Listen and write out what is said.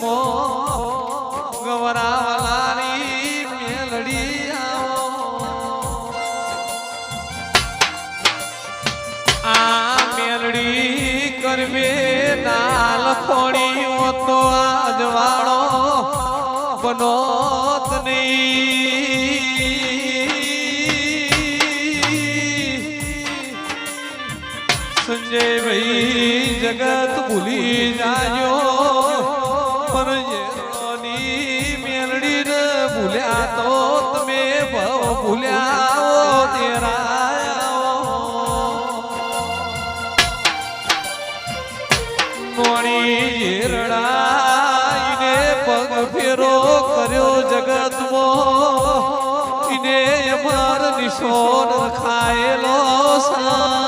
જગતમાં ગવરાવાલાની મેલડી આ મેલડી કરવે ના લખોણી તો આજવાળો બનોત સંજય ભાઈ જગત ભૂલી જાજો પણ મેલડી ને ભૂલ્યા તો તમે ભૂલ્યા તેરા નોણી ઝેરડાઈને પગ ફેરો કર્યો જગતમાં એને અમાર નિશોન ખાયેલો સા